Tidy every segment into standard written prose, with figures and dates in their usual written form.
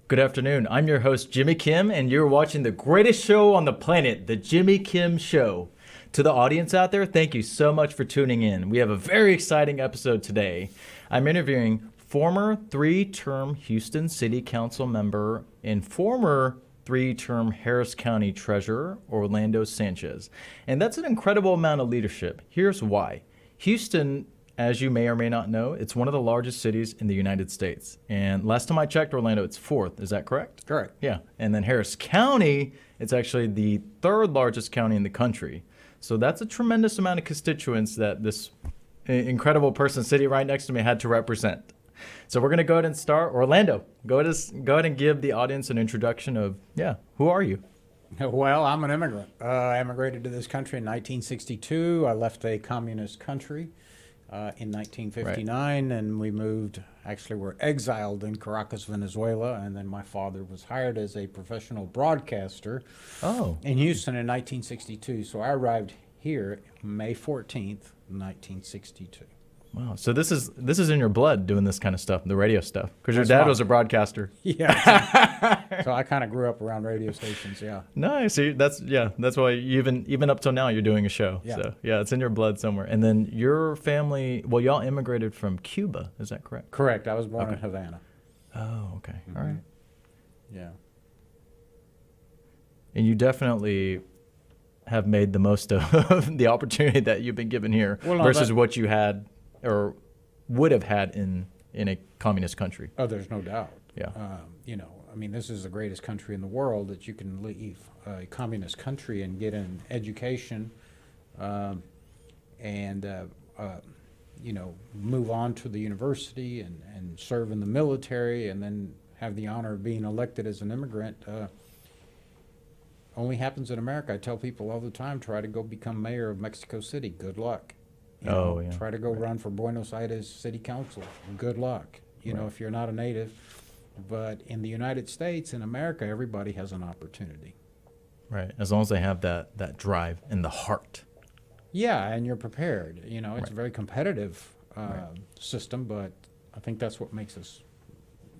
Good afternoon. I'm your host, Jimmy Kim, and you're watching the greatest show on the planet, The Jimmy Kim Show. To the audience out there, thank you so much for tuning in. We have a very exciting episode today. I'm interviewing former three-term Houston City Council member and former three-term Harris County Treasurer, Orlando Sanchez. And that's an incredible amount of leadership. Here's why. Houston, as you may or may not know, it's one of the largest cities in the United States. And last time I checked, Orlando, it's fourth. Is that correct? Correct. Yeah. And then Harris County, it's actually the third largest county in the country. So that's a tremendous amount of constituents that this incredible person sitting right next to me had to represent. So we're going to go ahead and start. Orlando, go ahead and give the audience an introduction of, who are you? Well, I'm an immigrant. I immigrated to this country in 1962. I left a communist country in 1959, and we moved, actually were exiled in Caracas, Venezuela, and then my father was hired as a professional broadcaster in Houston in 1962. So I arrived here May 14th, 1962. Wow. So this is in your blood, doing this kind of stuff, the radio stuff, because your dad was a broadcaster. Yeah. So I kind of grew up around radio stations. Yeah. Nice. See, that's why even up till now you're doing a show. Yeah. So yeah, it's in your blood somewhere. And then your family, well, y'all immigrated from Cuba. Is that correct? Correct. I was born in Havana. Oh, okay. Mm-hmm. All right. Yeah. And you definitely have made the most of the opportunity that you've been given here versus what you had or would have had in a communist country. Oh, there's no doubt. Yeah. This is the greatest country in the world that you can leave a communist country and get an education move on to the university and serve in the military and then have the honor of being elected as an immigrant. Only happens in America. I tell people all the time, try to go become mayor of Mexico City. Good luck. Try to go run for Buenos Aires City Council. Good luck. If you're not a native. But in the United States, in America, everybody has an opportunity. Right. As long as they have that drive and the heart. Yeah, and you're prepared. It's a very competitive system, but I think that's what makes us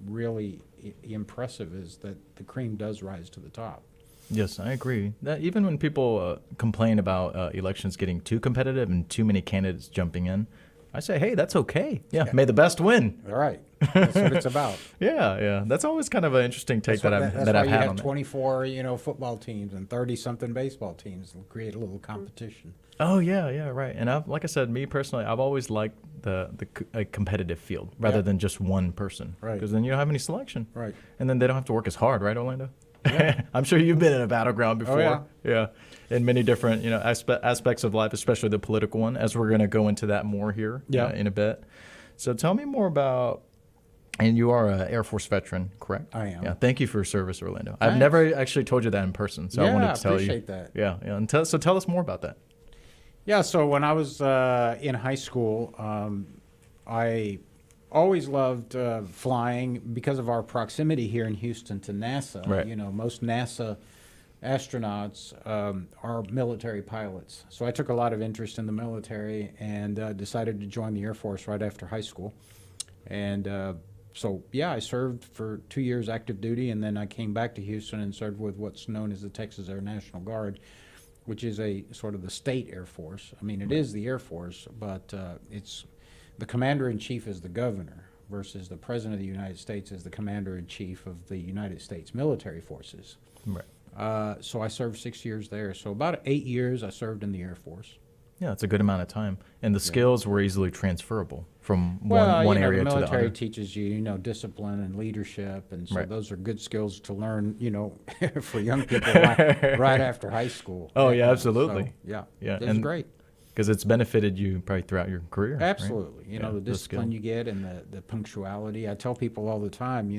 really impressive is that the cream does rise to the top. Yes, I agree. That even when people complain about elections getting too competitive and too many candidates jumping in, I say, hey, that's okay. Yeah, may the best win. All right. That's what it's about. Yeah. That's always kind of an interesting take I've had on it. That's why you have 24, football teams and 30-something baseball teams to create a little competition. Oh, yeah, right. And like I said, me personally, I've always liked a competitive field rather than just one person. Right. Because then you don't have any selection. Right. And then they don't have to work as hard, right, Orlando? Yeah. I'm sure you've been in a battleground before. Oh, yeah. In many different aspects of life, especially the political one, as we're going to go into that more here in a bit. So tell me more about, and you are an Air Force veteran, correct? I am. Yeah. Thank you for your service, Orlando. Thanks. I've never actually told you that in person, so I wanted to tell you. Yeah, I appreciate that. Yeah. And tell us more about that. Yeah, so when I was in high school, I always loved flying because of our proximity here in Houston to NASA. Right. Most NASA astronauts are military pilots. So I took a lot of interest in the military and decided to join the Air Force right after high school. And I served for 2 years active duty, and then I came back to Houston and served with what's known as the Texas Air National Guard, which is a sort of the state Air Force. I mean, it is the Air Force, but it's the commander-in-chief is the governor versus the president of the United States is the commander-in-chief of the United States military forces. Right. So I served 6 years there. So about 8 years I served in the Air Force. Yeah, it's a good amount of time. And the skills were easily transferable from one area to the other. The military teaches you, discipline and leadership, and so those are good skills to learn, for young people right after high school. Oh, yeah, absolutely. So, yeah, it was great. Because it's benefited you probably throughout your career. Absolutely. Right? The discipline you get and the punctuality. I tell people all the time,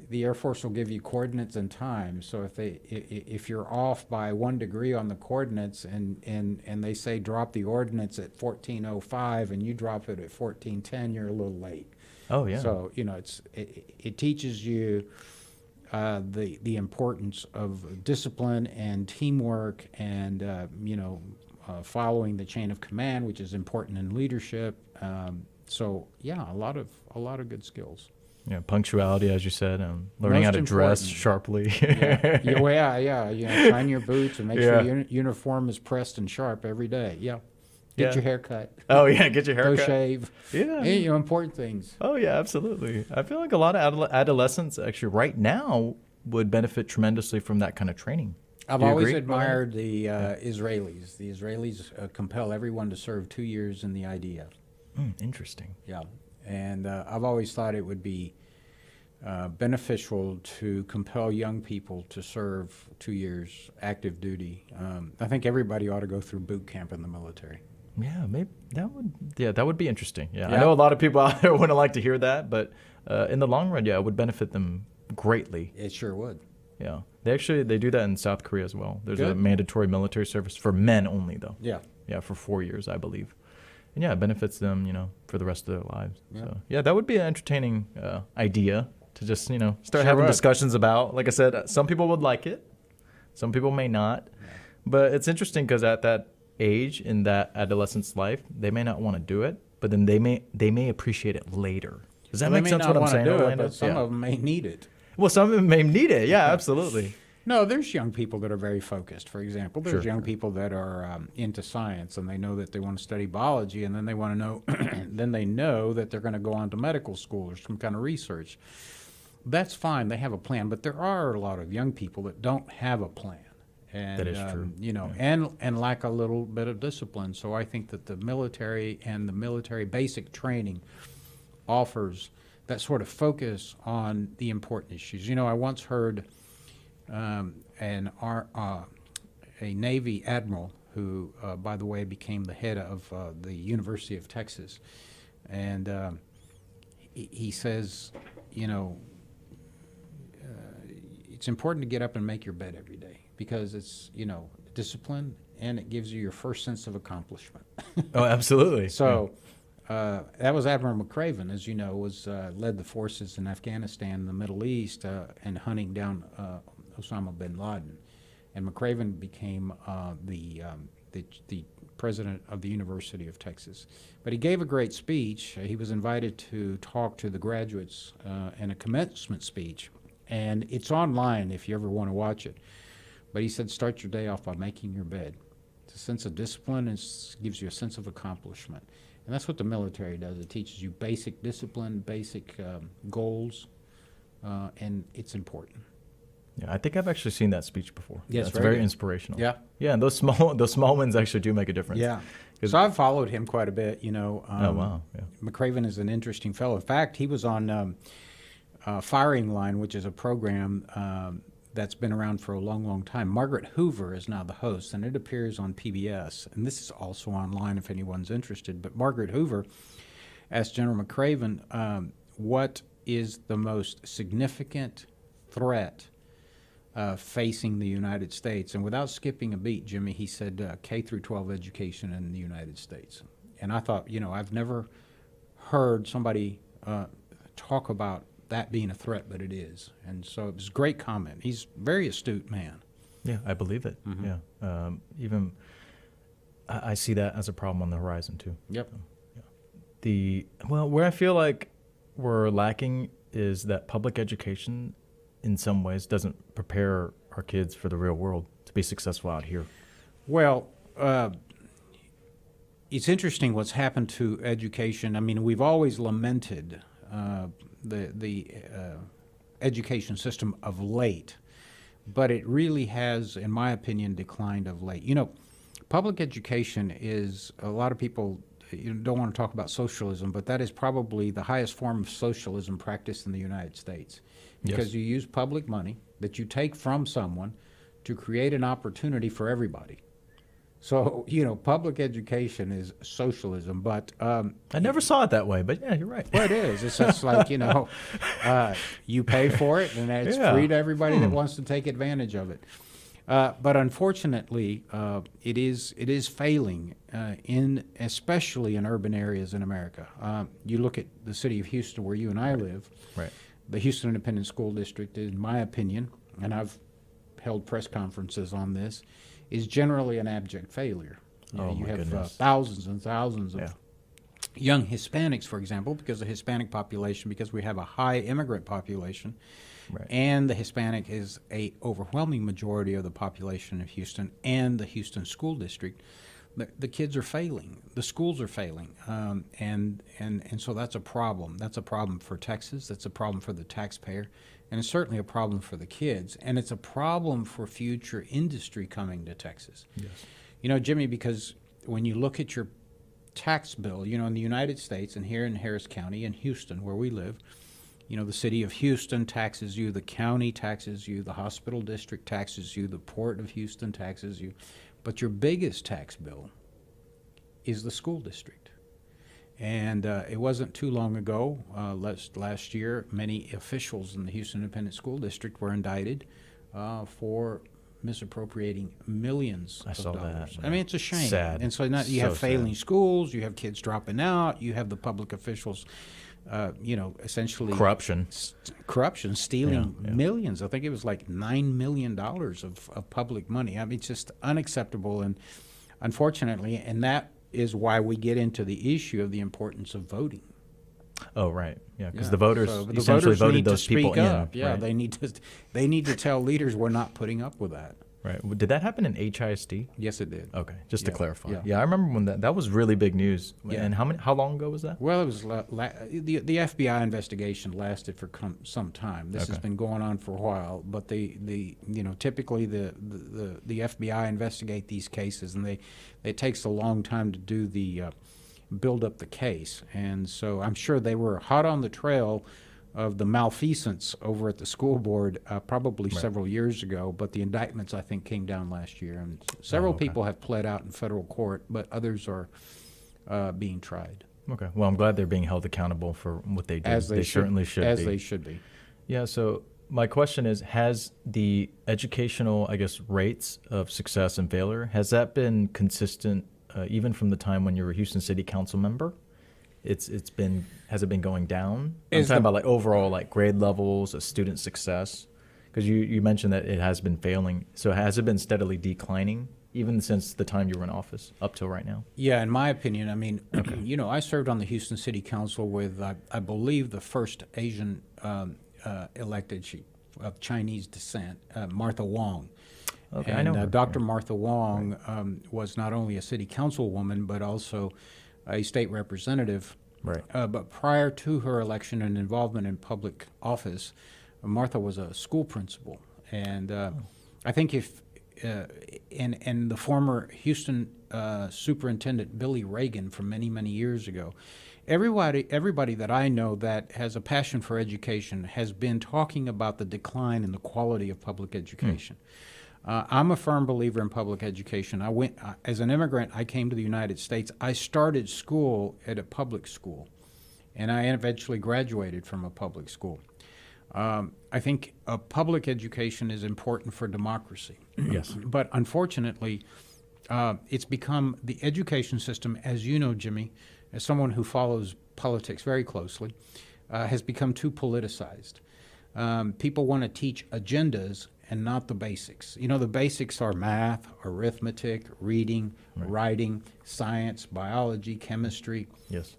the Air Force will give you coordinates and time. So if you're off by 1 degree on the coordinates and they say drop the ordnance at 14:05 and you drop it at 14:10, you're a little late. Oh yeah. So it teaches you the importance of discipline and teamwork and following the chain of command, which is important in leadership. A lot of good skills. Yeah, punctuality, as you said, learning how Most to dress important. sharply. Yeah. You know, shine your boots and make Yeah. sure your uniform is pressed and sharp every day. Yeah. Get Yeah. your hair cut. Oh yeah, get your Go haircut. shave. Yeah. You know, important things. Oh yeah, absolutely. I feel like a lot of adolescents actually right now would benefit tremendously from that kind of training. I've Do you always agree, admired the Israelis. The Israelis compel everyone to serve 2 years in the IDF. Interesting. Yeah. And I've always thought it would be beneficial to compel young people to serve 2 years active duty. I think everybody ought to go through boot camp in the military. Yeah, maybe that would. Yeah, that would be interesting. Yeah, I Yeah. know a lot of people out there wouldn't like to hear that, but in the long run, yeah, it would benefit them greatly. It sure would. Yeah, they do that in South Korea as well. There's a Good. mandatory military service for men only, though. Yeah. Yeah, for 4 years, I believe. And yeah, it benefits them, for the rest of their lives. Yeah. So yeah, that would be an entertaining idea to just start Sure having would. discussions about. Like I said, some people would like it, some people may not. But it's interesting because at that age in that adolescent's life, they may not want to do it, but then they may appreciate it later. Does that Well, make they may sense? not What I'm wanna saying, do it, Orlando? but some Yeah. of them may need it. Well, some of them may need it. Yeah, absolutely. No, there's young people that are very focused. For example, there's Sure. young people that are into science and they know that they want to study biology, and then they want to know, then they know that they're going to go on to medical school or some kind of research. That's fine. They have a plan, but there are a lot of young people that don't have a plan. And, That is true. And lack a little bit of discipline. So I think that the military and the military basic training offers that sort of focus on the important issues. I once heard a Navy admiral who, by the way, became the head of the University of Texas, and he says, it's important to get up and make your bed every day because it's discipline and it gives you your first sense of accomplishment. Oh, absolutely. So that was Admiral McCraven, as you know, led the forces in Afghanistan and the Middle East and hunting down Osama bin Laden. And McCraven became the president of the University of Texas. But he gave a great speech. He was invited to talk to the graduates in a commencement speech. And it's online if you ever want to watch it. But he said, start your day off by making your bed. It's a sense of discipline and gives you a sense of accomplishment. And that's what the military does. It teaches you basic discipline, basic goals, and it's important. Yeah, I think I've actually seen that speech before. Yes, it's very very good. inspirational. Yeah. Yeah, and those small wins actually do make a difference. Yeah. 'Cause- So I've followed him quite a bit, Oh wow. Yeah. McCraven is an interesting fellow. In fact, he was on Firing Line, which is a program that's been around for a long, long time. Margaret Hoover is now the host, and it appears on PBS. And this is also online if anyone's interested. But Margaret Hoover asked General McCraven, what is the most significant threat facing the United States? And without skipping a beat, Jimmy, he said K through 12 education in the United States. And I thought, I've never heard somebody talk about that being a threat, but it is. And so it was a great comment. He's a very astute man. Yeah, I believe it. Mhm. Yeah. Even I see that as a problem on the horizon too. Yep. Where I feel like we're lacking is that public education in some ways doesn't prepare our kids for the real world to be successful out here. Well, it's interesting what's happened to education. I mean, we've always lamented the education system of late, but it really has, in my opinion, declined of late. Public education is, a lot of people don't want to talk about socialism, but that is probably the highest form of socialism practiced in the United States. Because Yes. you use public money that you take from someone to create an opportunity for everybody. So, public education is socialism, but I never saw it that way, but yeah, you're right. well, it is. It's just like, you pay for it, and it's Yeah. free to everybody that wants to take advantage of it. But unfortunately, it is failing, especially in urban areas in America. You look at the city of Houston, where you and I live. Right. The Houston Independent School District, in my opinion, and I've held press conferences on this, is generally an abject failure. Oh, You my have goodness. thousands and thousands of Yeah. young Hispanics, for example, because the Hispanic population, because we have a high immigrant population, Right. and the Hispanic is a overwhelming majority of the population of Houston and the Houston school district. The kids are failing. The schools are failing, and so that's a problem. That's a problem for Texas. That's a problem for the taxpayer, and it's certainly a problem for the kids. And it's a problem for future industry coming to Texas. Yes. You know, Jimmy, because when you look at your tax bill, you know, in the United States and here in Harris County in Houston, where we live, you know, the city of Houston taxes you, the county taxes you, the hospital district taxes you, the port of Houston taxes you. But your biggest tax bill is the school district. And it wasn't too long ago, last year, many officials in the Houston Independent School District were indicted for misappropriating millions of saw dollars. that. I mean, it's a shame. Sad. And so now you So have failing sad. schools, you have kids dropping out, you have the public officials, you know, essentially Corruption. corruption, stealing Yeah, yeah. millions. I think it was like $9 million of public money. I mean, it's just unacceptable, and unfortunately, and that is why we get into the issue of the importance of voting. Oh, right. Yeah, because Yeah. the voters So the essentially voters voted need to those people speak in. up. Yeah, right. they need to tell leaders we're not putting up with that. Right. Did that happen in HISD? Yes, it did. Okay, just to Yeah, clarify. yeah. Yeah, I remember when that was really big news. Yeah. And how long ago was that? Well, it was the FBI investigation lasted for some time. This has Okay. been going on for a while, but the you know, typically the FBI investigate these cases, and it takes a long time to do the build up the case, and so I'm sure they were hot on the trail of the malfeasance over at the school board probably Right. several years ago, but the indictments, I think, came down last year, and several okay. people have pled out in federal court, but others are being tried. Okay. Well, I'm glad they're being held accountable for what they did. As they certainly should as be. they should be. Yeah, so my question is, has the educational, I guess, rates of success and failure, has that been consistent even from the time when you were a Houston City Council member? Has it been going down? I'm Is talking the- about like overall like grade levels of student success, because you mentioned that it has been failing. So has it been steadily declining even since the time you were in office up till right now? Yeah, in my opinion, I mean, you know, I served on the Houston City Council with, I believe, the first Asian elected of Chinese descent, Martha Wong. Okay, and I know her. Dr. Yeah. Martha Wong was not only a city councilwoman, but also a state representative. Right. But prior to her election and involvement in public office, Martha was a school principal. And I think and the former Houston superintendent, Billy Reagan, from many, many years ago, everybody that I know that has a passion for education has been talking about the decline in the quality of public education. I'm a firm believer in public education. As an immigrant, I came to the United States. I started school at a public school, and I eventually graduated from a public school. I think a public education is important for democracy. Yes. But unfortunately, it's become the education system, as you know, Jimmy, as someone who follows politics very closely, has become too politicized. People want to teach agendas and not the basics. You know, the basics are math, arithmetic, reading, writing, science, biology, chemistry. Yes.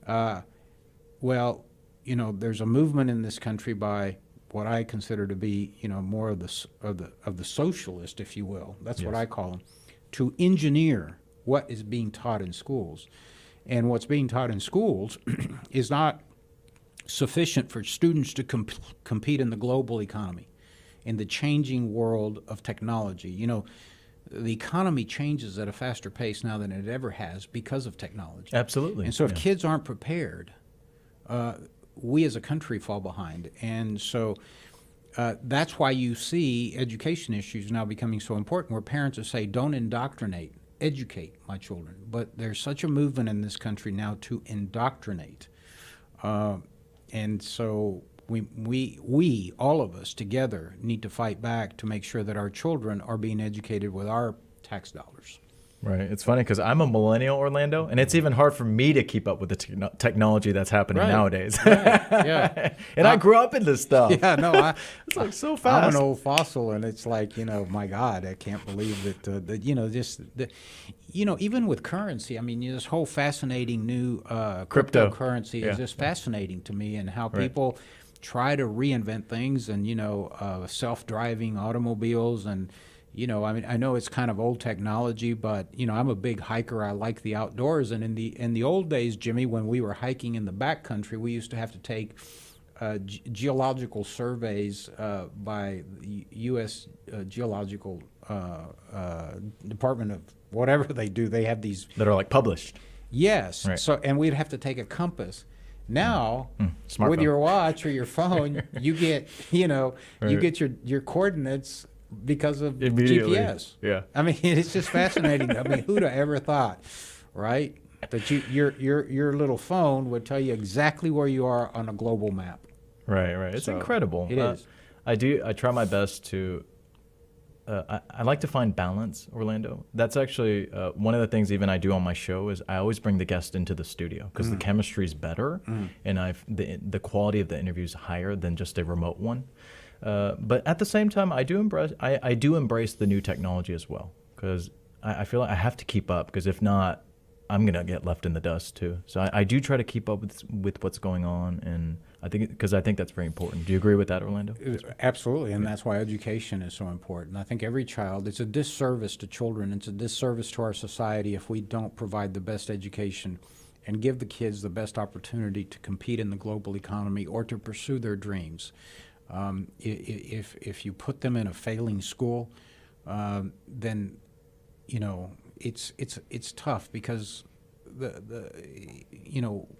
Well, you know, there's a movement in this country by what I consider to be, you know, more of the socialist, if you will. That's what Yes. I call them, to engineer what is being taught in schools. And what's being taught in schools is not sufficient for students to compete in the global economy, in the changing world of technology. You know, the economy changes at a faster pace now than it ever has because of technology. Absolutely. And so if yeah. kids aren't prepared, we as a country fall behind. And so that's why you see education issues now becoming so important, where parents will say, don't indoctrinate, educate my children. But there's such a movement in this country now to indoctrinate. And so we, all of us together, need to fight back to make sure that our children are being educated with our tax dollars. Right. It's funny because I'm a millennial, Orlando, and it's even hard for me to keep up with the technology that's happening Right. nowadays. Right. Yeah. And I grew up in this stuff. Yeah, no, It's like so I'm fast. an old fossil, and it's like, my God, I can't believe that, even with currency, I mean, this whole fascinating new Crypto. cryptocurrency Yeah. is just fascinating to me, and how Right. people try to reinvent things, and, self-driving automobiles, and, I mean, I know it's kind of old technology, but, I'm a big hiker. I like the outdoors, and in the old days, Jimmy, when we were hiking in the backcountry, we used to have to take geological surveys by the U.S. Geological Department of whatever they do. They have these. That are like published. Yes. Right. So, and we'd have to take a compass. Now, with Smartphone. your watch or your phone, you get, you Right. get your coordinates because of Immediately. GPS. Yeah. I mean, it's just fascinating. I mean, who'd have ever thought, right, that your little phone would tell you exactly where you are on a global map. Right. It's So, incredible. it is. I try my best to. I like to find balance, Orlando. That's actually one of the things even I do on my show is I always bring the guest into the studio because the chemistry is better, and the quality of the interview is higher than just a remote one. But at the same time, I do embrace the new technology as well because I feel like I have to keep up because if not, I'm gonna get left in the dust too. So I do try to keep up with what's going on, and I think that's very important. Do you agree with that, Orlando? Absolutely, and that's why education is so important. I think every child, it's a disservice to children, it's a disservice to our society if we don't provide the best education and give the kids the best opportunity to compete in the global economy or to pursue their dreams. If you put them in a failing school, then it's tough because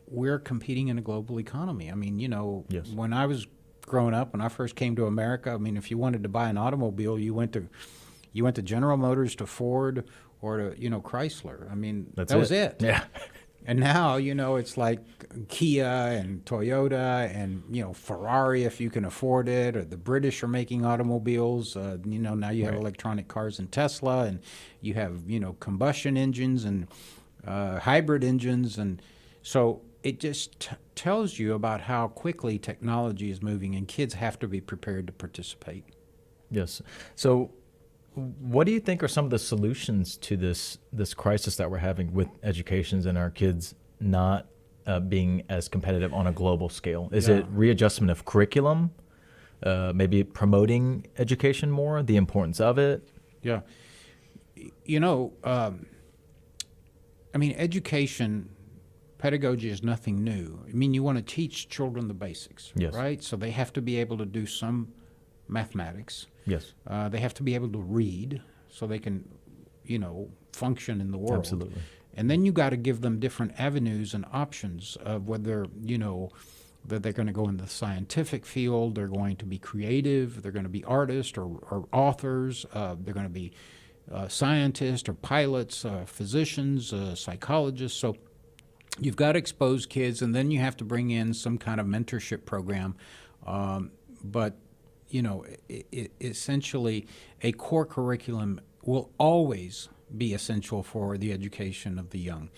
we're competing in a global economy. I mean, Yes. when I was growing up, when I first came to America, I mean, if you wanted to buy an automobile, you went to General Motors, to Ford, or to Chrysler. I mean, that was it. Yeah. And now, it's like Kia and Toyota and, Ferrari if you can afford it, or the British are making automobiles. Now you have Right. electronic cars in Tesla, and you have, combustion engines and hybrid engines. And so it just tells you about how quickly technology is moving, and kids have to be prepared to participate. Yes. So what do you think are some of the solutions to this crisis that we're having with educations and our kids not being as competitive on a global scale? Is it readjustment of curriculum, maybe promoting education more, the importance of it? Yeah. I mean, education, pedagogy is nothing new. I mean, you want to teach children the basics, Yes. right? So they have to be able to do some mathematics. Yes. They have to be able to read so they can, function in the world. Absolutely. And then you got to give them different avenues and options of whether, that they're going to go in the scientific field, they're going to be creative, they're going to be artists or authors, they're going to be scientists or pilots, physicians, psychologists. So you've got to expose kids, and then you have to bring in some kind of mentorship program. But essentially, a core curriculum will always be essential for the education of the young.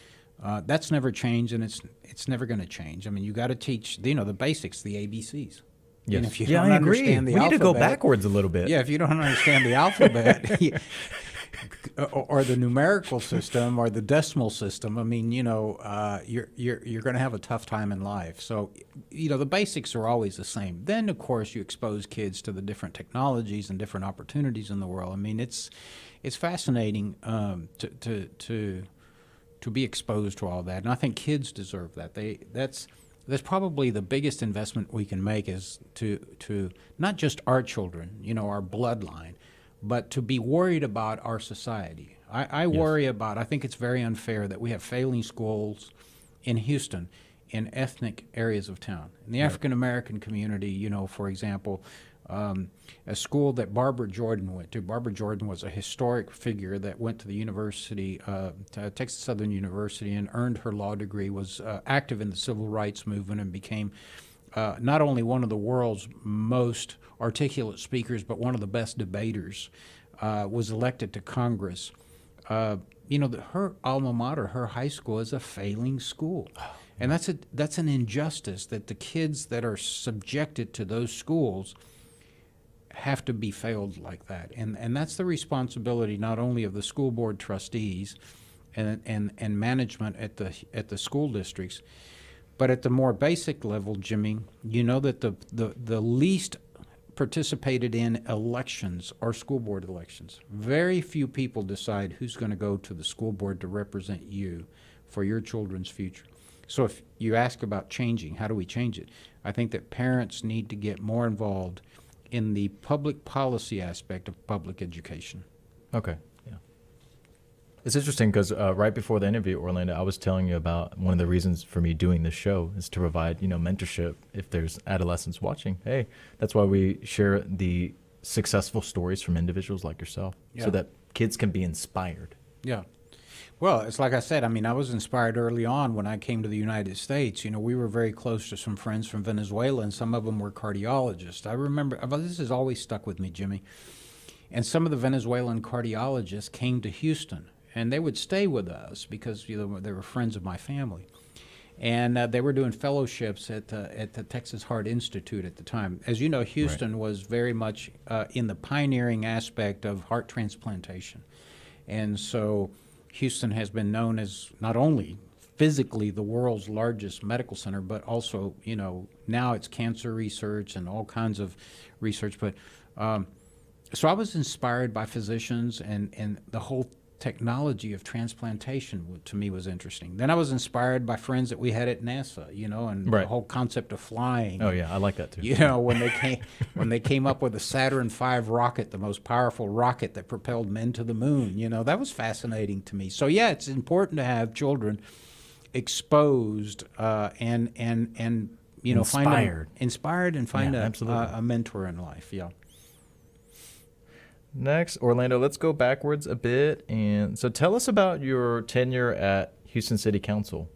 That's never changed, and it's never going to change. I mean, you got to teach, the basics, the ABCs. Yes. And if you Yeah, don't I agree. understand the We need to go alphabet- backwards a little bit. Yeah, if you don't understand the alphabet, or the numerical system or the decimal system, I mean, you're going to have a tough time in life. So, the basics are always the same. Then, of course, you expose kids to the different technologies and different opportunities in the world. I mean, it's fascinating to be exposed to all that, and I think kids deserve that. That's probably the biggest investment we can make is to not just our children, our bloodline, but to be worried about our society. I worry about, I think it's very unfair that we have failing schools in Houston in ethnic areas of town. In the African American community, for example, a school that Barbara Jordan went to. Barbara Jordan was a historic figure that went to the university, to Texas Southern University, and earned her law degree, was active in the civil rights movement, and became not only one of the world's most articulate speakers, but one of the best debaters, was elected to Congress. her alma mater, her high school, is a failing school. And that's an injustice, that the kids that are subjected to those schools have to be failed like that. And that's the responsibility not only of the school board trustees and management at the school districts, but at the more basic level, Jimmy, you know that the least participated in elections are school board elections. Very few people decide who's going to go to the school board to represent you for your children's future. So if you ask about changing, how do we change it? I think that parents need to get more involved in the public policy aspect of public education. Okay, yeah. It's interesting because right before the interview, Orlando, I was telling you about one of the reasons for me doing this show is to provide, mentorship if there's adolescents watching. Hey, that's why we share the successful stories from individuals like yourself so that kids can be inspired. Yeah. Well, it's like I said, I was inspired early on when I came to the United States. We were very close to some friends from Venezuela, and some of them were cardiologists. I remember, this has always stuck with me, Jimmy. And some of the Venezuelan cardiologists came to Houston, and they would stay with us because they were friends of my family. And they were doing fellowships at the Texas Heart Institute at the time. As you know, Houston was very much in the pioneering aspect of heart transplantation. And so Houston has been known as not only physically the world's largest medical center, but also, now it's cancer research and all kinds of research. But so I was inspired by physicians, and the whole technology of transplantation to me was interesting. Then I was inspired by friends that we had at NASA, and the whole concept of flying. Oh yeah, I like that too. When they came up with the Saturn V rocket, the most powerful rocket that propelled men to the moon, that was fascinating to me. So yeah, it's important to have children exposed and inspired and find a mentor in life. Yeah. Next, Orlando, let's go backwards a bit. And so tell us about your tenure at Houston City Council.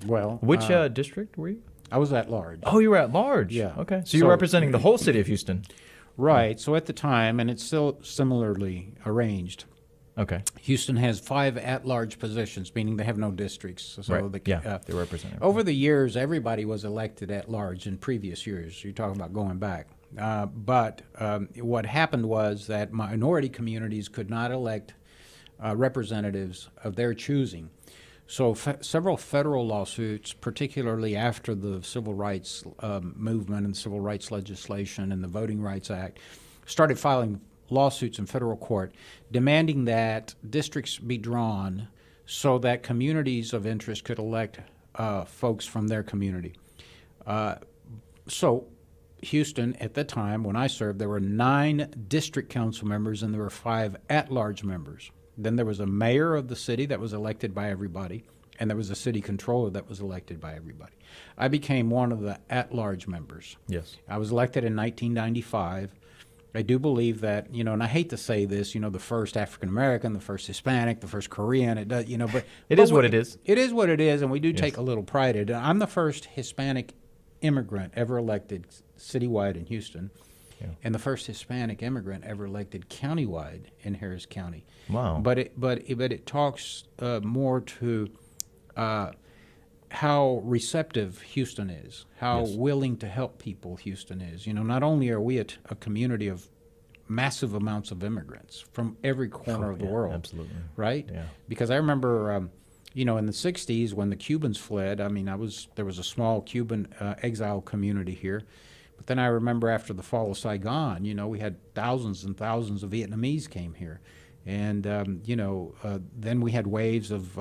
Well, which district were you? I was at large. Oh, you were at large. Yeah. Okay. So you were representing the whole city of Houston. Right. So at the time, and it's still similarly arranged. Okay. Houston has 5 at-large positions, meaning they have no districts. So right. They represent everybody. Over the years, everybody was elected at large in previous years. You're talking about going back. But what happened was that minority communities could not elect representatives of their choosing. So several federal lawsuits, particularly after the civil rights movement and civil rights legislation and the Voting Rights Act, started filing lawsuits in federal court demanding that districts be drawn so that communities of interest could elect folks from their community. So Houston, at the time when I served, there were 9 district council members and there were 5 at-large members. Then there was a mayor of the city that was elected by everybody, and there was a city controller that was elected by everybody. I became one of the at-large members. Yes. I was elected in 1995. I do believe that, and I hate to say this, the first African-American, the first Hispanic, the first Korean, it does, but it is what it is. It is what it is, and we do take a little pride in it. I'm the first Hispanic immigrant ever elected citywide in Houston, and the first Hispanic immigrant ever elected countywide in Harris County. Wow! But it talks more to how receptive Houston is, how willing to help people Houston is. Not only are we a community of massive amounts of immigrants from every corner of the world, absolutely, right? Yeah. Because I remember. In the 60s when the Cubans fled, there was a small Cuban exile community here. But then I remember after the fall of Saigon, we had thousands and thousands of Vietnamese came here. And, then we had waves of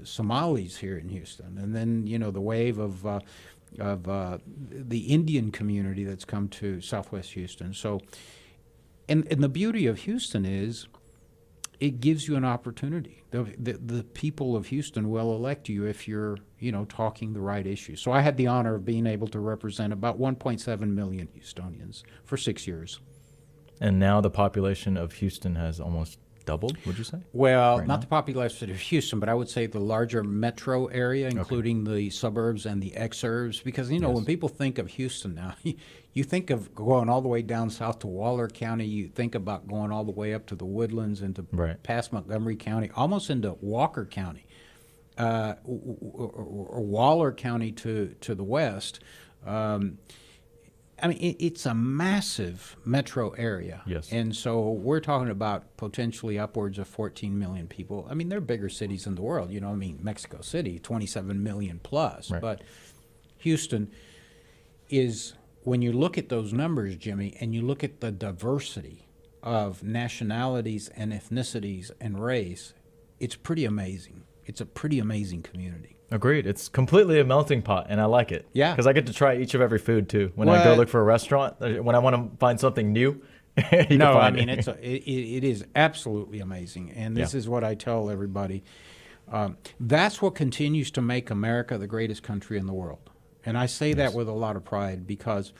Somalis here in Houston. And then, the wave of the Indian community that's come to Southwest Houston. So, and the beauty of Houston is it gives you an opportunity. The people of Houston will elect you if you're, talking the right issues. So I had the honor of being able to represent about 1.7 million Houstonians for 6 years. And now the population of Houston has almost doubled, would you say? Well, Right not now? the population of Houston, but I would say the larger metro area, including the suburbs and the exurbs. Because, when people think of Houston now, you think of going all the way down south to Waller County. You think about going all the way up to the Woodlands into Right. past Montgomery County, almost into Walker County, or Waller County to the west. It's a massive metro area. Yes. And so we're talking about potentially upwards of 14 million people. There are bigger cities in the world. Mexico City, 27 million plus. Right. But Houston is, when you look at those numbers, Jimmy, and you look at the diversity of nationalities and ethnicities and race, it's pretty amazing. It's a pretty amazing community. Agreed. It's completely a melting pot, and I like it. Yeah. Because I get to try each of every food, too. When I go look for a restaurant, when I want to find something new, you can find it. It is absolutely amazing. And this Yeah. is what I tell everybody. That's what continues to make America the greatest country in the world. And I say that with a lot of pride because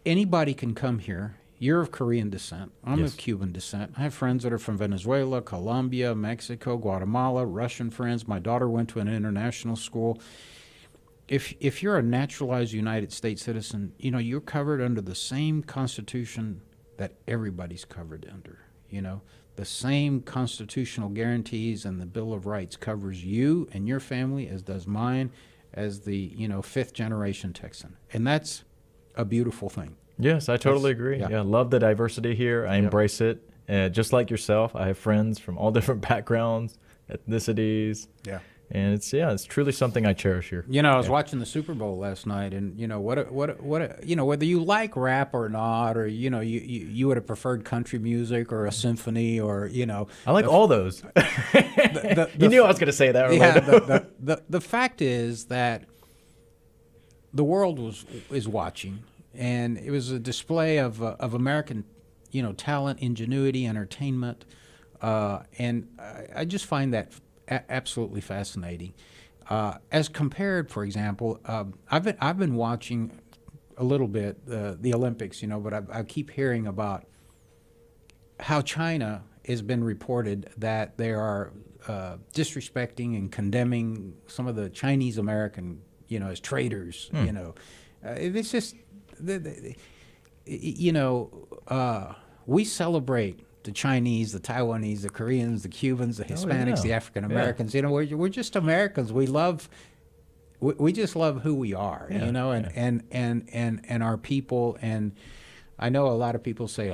anybody can come here. You're of Korean descent. I'm Yes. of Cuban descent. I have friends that are from Venezuela, Colombia, Mexico, Guatemala, Russian friends. My daughter went to an international school. If you're a naturalized United States citizen, you're covered under the same Constitution that everybody's covered under. The same constitutional guarantees and the Bill of Rights covers you and your family as does mine as the, fifth generation Texan. And that's a beautiful thing. Yes, I totally agree. yeah. Love the diversity here. I embrace it. Just like yourself, I have friends from all different backgrounds, ethnicities. Yeah. And it's truly something I cherish here. I was watching the Super Bowl last night, and whether you like rap or not, or you would have preferred country music or a symphony, or I like all those. You knew I was going to say that. Yeah. The fact is that the world is watching, and it was a display of American, talent, ingenuity, entertainment, and I just find that absolutely fascinating. As compared, for example, I've been watching a little bit the Olympics, but I keep hearing about how China has been reported that they are disrespecting and condemning some of the Chinese American, as traitors. It's just, we celebrate the Chinese, the Taiwanese, the Koreans, the Cubans, the Hispanics, the African Americans. We're just Americans. We just love who we are, and our people. And I know a lot of people say,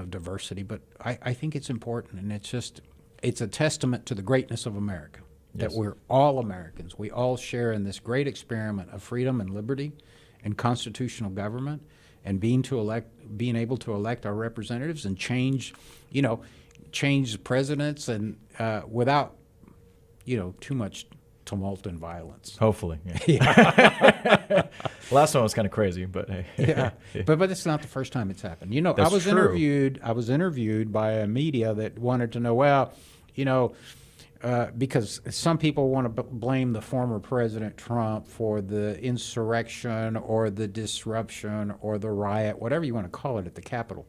diversity, but I think it's important, and it's a testament to the greatness of America that we're all Americans. We all share in this great experiment of freedom and liberty and constitutional government, and being able to elect our representatives and change presidents, and without too much tumult and violence. Hopefully. Yeah. Last one was kind of crazy, but hey. Yeah. But it's not the first time it's happened. That's I was true. interviewed by a media that wanted to know, because some people want to blame the former President Trump for the insurrection or the disruption or the riot, whatever you want to call it, at the Capitol.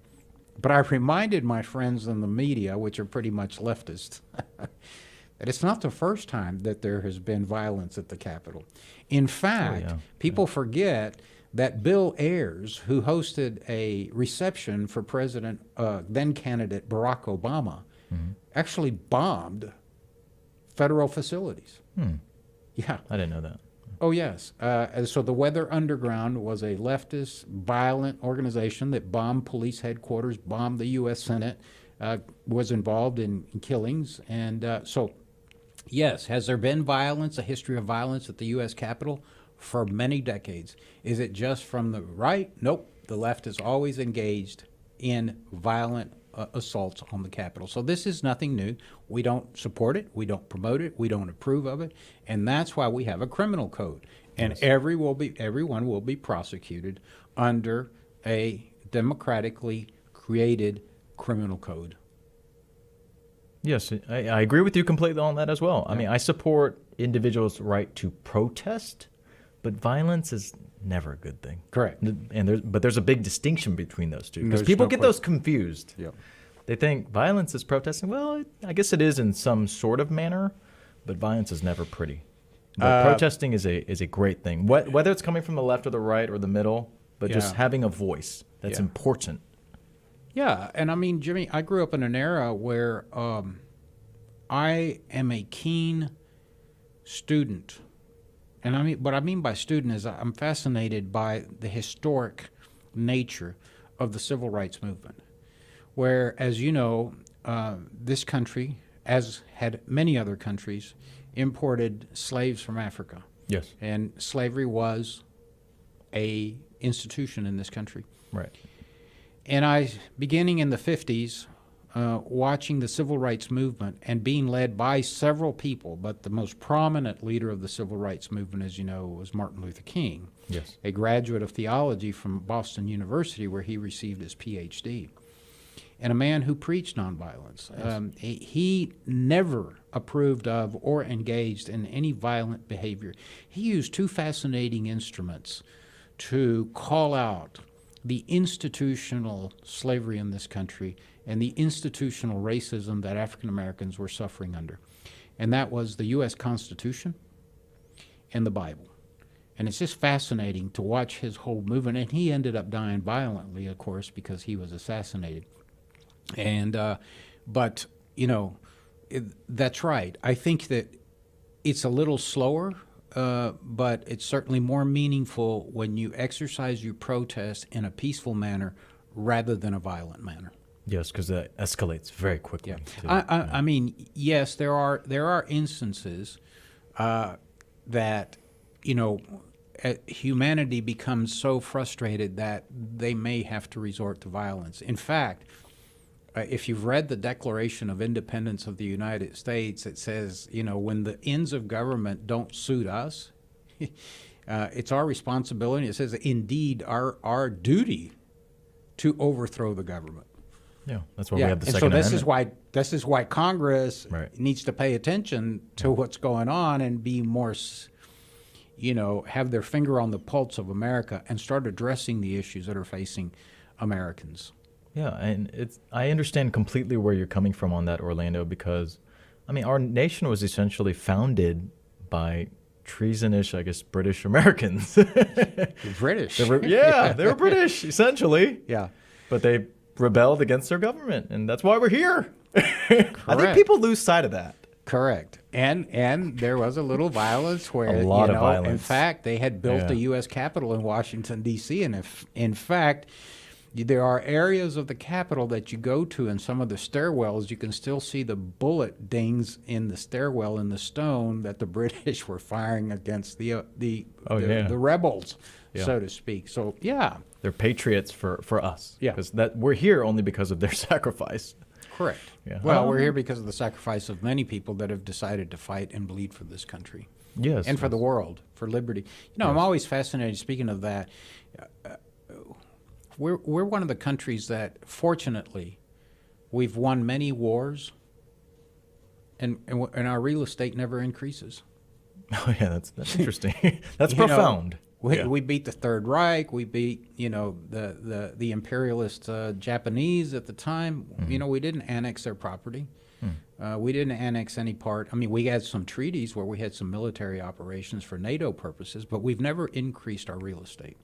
But I reminded my friends in the media, which are pretty much leftist, that it's not the first time that there has been violence at the Capitol. In fact, people forget that Bill Ayers, who hosted a reception for then candidate Barack Obama, actually bombed federal facilities. Yeah. I didn't know that. Oh, yes. So the Weather Underground was a leftist, violent organization that bombed police headquarters, bombed the U.S. Senate, was involved in killings. And so, yes, has there been violence, a history of violence at the U.S. Capitol? For many decades. Is it just from the right? Nope. The left is always engaged in violent assaults on the Capitol. So this is nothing new. We don't support it. We don't promote it. We don't approve of it. And that's why we have a criminal code. And everyone will be prosecuted under a democratically created criminal code. Yes, I agree with you completely on that as well. I mean, I support individuals' right to protest, but violence is never a good thing. Correct. And there's a big distinction between those two, because There's people no get those confused. Yeah. They think violence is protesting. Well, I guess it is in some sort of manner, but violence is never pretty. But protesting is a great thing, whether it's coming from the left or the right or the middle, but just having a voice that's important. Yeah, and I mean, Jimmy, I grew up in an era where I am a keen student. And I mean, what I mean by student is I'm fascinated by the historic nature of the civil rights movement, where, as you know, this country, as had many other countries, imported slaves from Africa. Yes. And slavery was a institution in this country. Right. And I, beginning in the 50s, watching the civil rights movement and being led by several people, but the most prominent leader of the civil rights movement, as you know, was Martin Luther King, Yes. a graduate of theology from Boston University, where he received his PhD, and a man who preached nonviolence. Yes. He never approved of or engaged in any violent behavior. He used two fascinating instruments to call out the institutional slavery in this country and the institutional racism that African Americans were suffering under. And that was the U.S. Constitution and the Bible. And it's just fascinating to watch his whole movement. And he ended up dying violently, of course, because he was assassinated. And but, you know, that's right. I think that it's a little slower, but it's certainly more meaningful when you exercise your protest in a peaceful manner rather than a violent manner. Yes, because that escalates very quickly. Yeah. I mean, yes, there are instances that, you know, humanity becomes so frustrated that they may have to resort to violence. In fact, if you've read the Declaration of Independence of the United States, it says, you know, when the ends of government don't suit us, it's our responsibility. It says, indeed, our duty to overthrow the government. Yeah, that's why we have the Second Amendment. Amendment. This is why Congress Right. needs to pay attention to what's going on and be more, you know, have their finger on the pulse of America and start addressing the issues that are facing Americans. Yeah, and I understand completely where you're coming from on that, Orlando, because, I mean, our nation was essentially founded by treasonous, I guess, British Americans. British. They were British, essentially. Yeah. But they rebelled against their government, and that's why we're here. I think people lose sight of that. Correct. And there was a little violence where, A lot of violence. in fact, they had built the U.S. Capitol in Washington, D.C., and if, in fact, there are areas of the Capitol that you go to in some of the stairwells, you can still see the bullet dings in the stairwell in the stone that the British were firing against the rebels, so to speak. So, yeah. They're patriots for us. Yeah. Because we're here only because of their sacrifice. Correct. Yeah. Well, we're here because of the sacrifice of many people that have decided to fight and bleed for this country. Yes. And for the world, for liberty. You know, I'm always fascinated, speaking of that, we're one of the countries that, fortunately, we've won many wars, and our real estate never increases. Oh, yeah, that's interesting. That's profound. We beat the Third Reich. We beat, you know, the imperialist Japanese at the time. Mm-hmm. You know, we didn't annex their property. We didn't annex any part. I mean, we had some treaties where we had some military operations for NATO purposes, but we've never increased our real estate.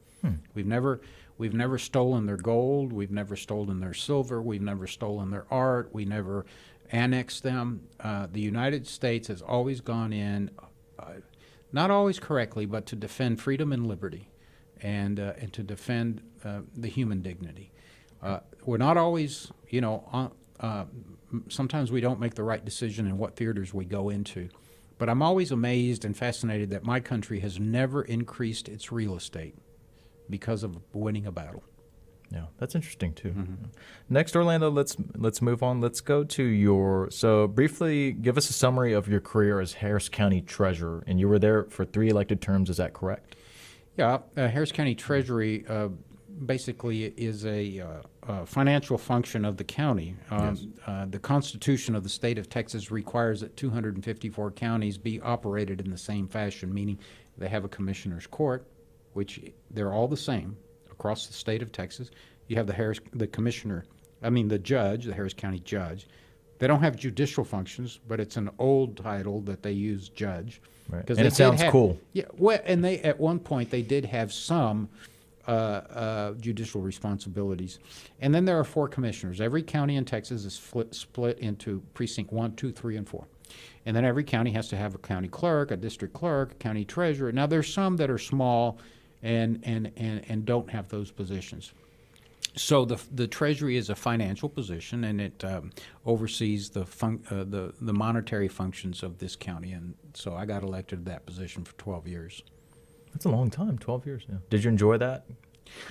We've never stolen their gold. We've never stolen their silver. We've never stolen their art. We never annexed them. The United States has always gone in, not always correctly, but to defend freedom and liberty, and to defend the human dignity. We're not always, you know, sometimes we don't make the right decision in what theaters we go into. But I'm always amazed and fascinated that my country has never increased its real estate because of winning a battle. Yeah, that's interesting too. Mm-hmm. Next, Orlando, let's move on. Let's go to so briefly give us a summary of your career as Harris County Treasurer, and you were there for 3 elected terms. Is that correct? Yeah, Harris County Treasury basically is a financial function of the county. Yes. The Constitution of the state of Texas requires that 254 counties be operated in the same fashion, meaning they have a commissioner's court, which they're all the same across the state of Texas. You have the commissioner the judge, the Harris County judge. They don't have judicial functions, but it's an old title that they use, judge. Right. 'Cause And they it sounds did cool. Yeah, well, and they at one point they did have some judicial responsibilities. And then there are 4 commissioners. Every county in Texas is split into precinct 1, 2, 3, and 4. And then every county has to have a county clerk, a district clerk, a county treasurer. Now, there's some that are small and don't have those positions. So the Treasury is a financial position, and it oversees the monetary functions of this county. And so I got elected to that position for 12 years. That's a long time, 12 years now. Did you enjoy that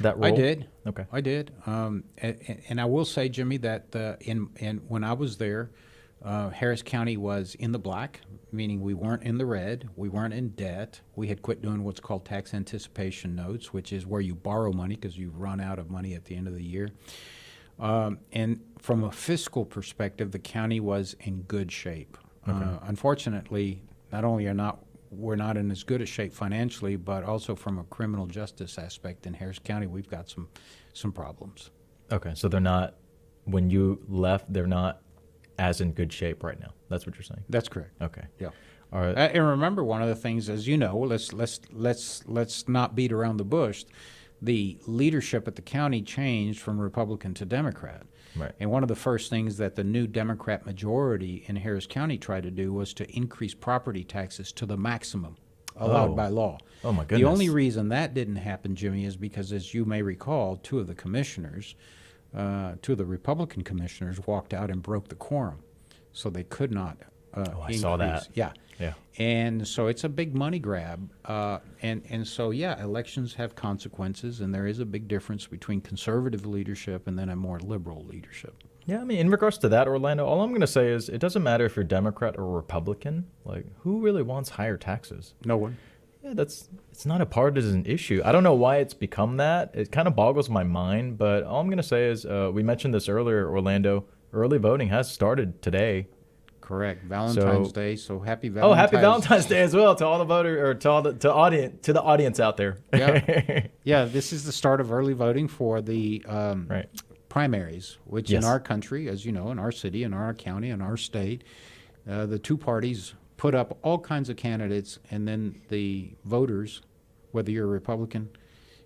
role? I did. Okay. I did. And I will say, Jimmy, that when I was there, Harris County was in the black, meaning we weren't in the red, we weren't in debt. We had quit doing what's called tax anticipation notes, which is where you borrow money because you've run out of money at the end of the year. And from a fiscal perspective, the county was in good shape. Okay. Unfortunately, not only we're not in as good a shape financially, but also from a criminal justice aspect in Harris County, we've got some problems. Okay, so they're not, when you left, they're not as in good shape right now. That's what you're saying? That's correct. Okay. Yeah. All right. And remember, one of the things, as you know, let's not beat around the bush. The leadership at the county changed from Republican to Democrat. Right. And one of the first things that the new Democrat majority in Harris County tried to do was to increase property taxes to the maximum allowed by law. Oh, my goodness. The only reason that didn't happen, Jimmy, is because, as you may recall, two of the Republican commissioners walked out and broke the quorum. So they could not I saw that. Yeah. Yeah. And so it's a big money grab. And so, yeah, elections have consequences, and there is a big difference between conservative leadership and then a more liberal leadership. Yeah, I mean, in regards to that, Orlando, all I'm going to say is it doesn't matter if you're Democrat or Republican. Like, who really wants higher taxes? No one. Yeah, it's not a partisan issue. I don't know why it's become that. It kind of boggles my mind, but all I'm going to say is we mentioned this earlier, Orlando. Early voting has started today. Correct. Valentine's Day. So happy Valentine's. Oh, happy Valentine's Day as well to all the voters, or to the audience out there. Yeah. Yeah, this is the start of early voting for the Right. primaries, which Yes. in our country, as you know, in our city, in our county, in our state, the two parties put up all kinds of candidates, and then the voters, whether you're a Republican,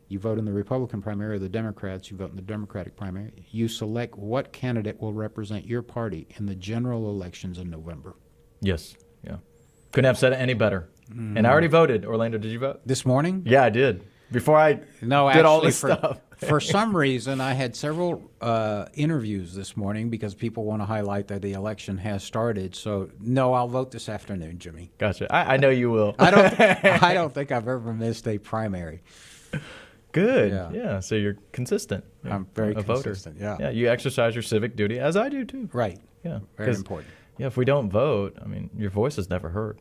you vote in the Republican primary, or the Democrats, you vote in the Democratic primary. You select what candidate will represent your party in the general elections in November. Yes. Yeah. Couldn't have said it any better. And I already voted. Orlando, did you vote? This morning? Yeah, I did. Before I No, did all actually, this stuff. For some reason, I had several interviews this morning because people want to highlight that the election has started. So, no, I'll vote this afternoon, Jimmy. Gotcha. I know you will. I don't think I've ever missed a primary. Good. Yeah. Yeah. So you're consistent. I'm very a voter. consistent, yeah. Yeah. You exercise your civic duty, as I do too. Right. Yeah. Very 'Cause, important. Yeah. If we don't vote, I mean, your voice is never heard.